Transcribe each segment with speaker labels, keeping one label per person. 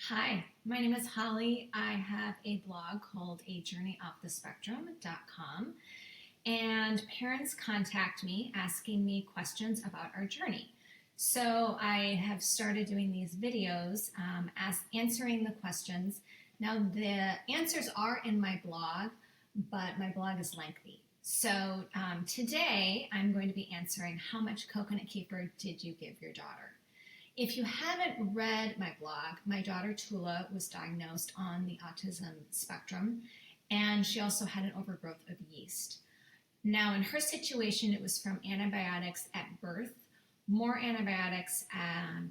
Speaker 1: Hi, my name is Holly. I have a blog called ajourneyoffthespectrum.com, and parents contact me asking me questions about our journey. So I have started doing these videos as answering the questions. Now the answers are in my blog, but my blog is lengthy. So today I'm going to be answering how much coconut kefir did you give your daughter? If you haven't read my blog, my daughter Tula was diagnosed on the autism spectrum, and she also had an overgrowth of yeast. Now, in her situation, it was from antibiotics at birth, more antibiotics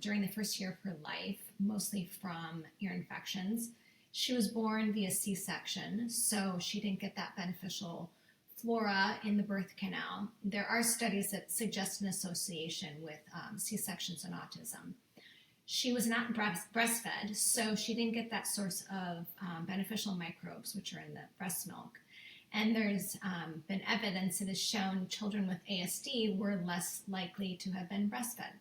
Speaker 1: during the first year of her life, mostly from ear infections. She was born via C-section, so she didn't get that beneficial flora in the birth canal. There are studies that suggest an association with C-sections and autism. She was not breastfed, so she didn't get that source of beneficial microbes, which are in the breast milk. And there's been evidence that has shown children with ASD were less likely to have been breastfed.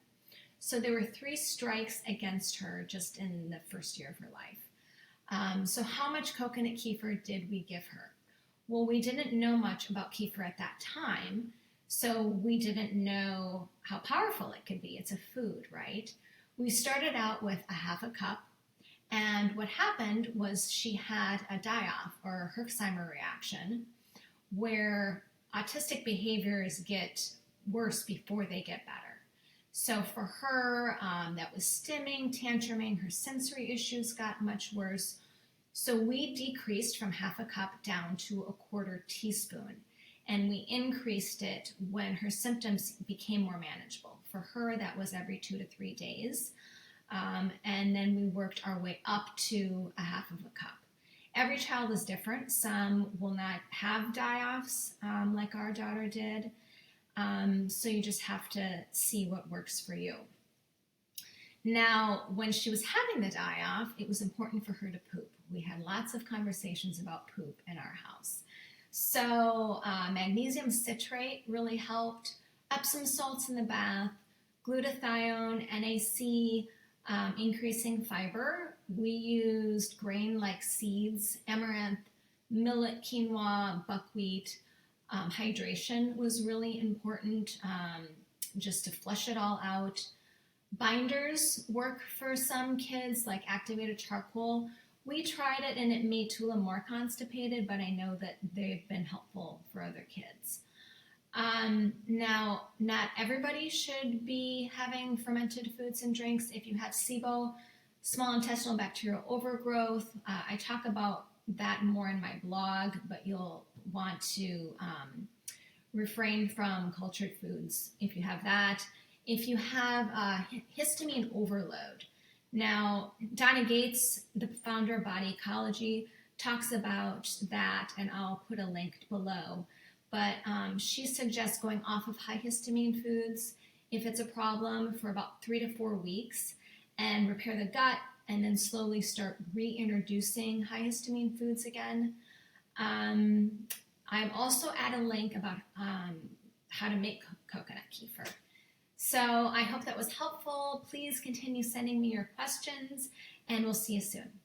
Speaker 1: So there were 3 strikes against her just in the first year of her life. So how much coconut kefir did we give her? Well, we didn't know much about kefir at that time, so we didn't know how powerful it could be. It's a food, right? We started out with a half a cup, and what happened was she had a die-off or Herxheimer reaction where autistic behaviors get worse before they get better. So for her, that was stimming, tantruming, her sensory issues got much worse. So we decreased from half a cup down to a 1/4 teaspoon, and we increased it when her symptoms became more manageable. For her, that was every 2 to 3 days, and then we worked our way up to a half of a cup. Every child is different. Some will not have die-offs like our daughter did, so you just have to see what works for you. Now, when she was having the die-off, it was important for her to poop. We had lots of conversations about poop in our house. So magnesium citrate really helped, Epsom salts in the bath, glutathione, NAC, increasing fiber. We used grain like seeds, amaranth, millet, quinoa, buckwheat. Hydration was really important just to flush it all out. Binders work for some kids, like activated charcoal. We tried it and it made Tula more constipated, but I know that they've been helpful for other kids. Now, not everybody should be having fermented foods and drinks. If you have SIBO, small intestinal bacterial overgrowth, I talk about that more in my blog, but you'll want to refrain from cultured foods if you have that. If you have histamine overload. Now, Donna Gates, the founder of Body Ecology, talks about that, and I'll put a link below. But she suggests going off of high histamine foods if it's a problem for about 3 to 4 weeks and repair the gut, and then slowly start reintroducing high histamine foods again. I've also added a link about how to make coconut kefir. So I hope that was helpful. Please continue sending me your questions, and we'll see you soon.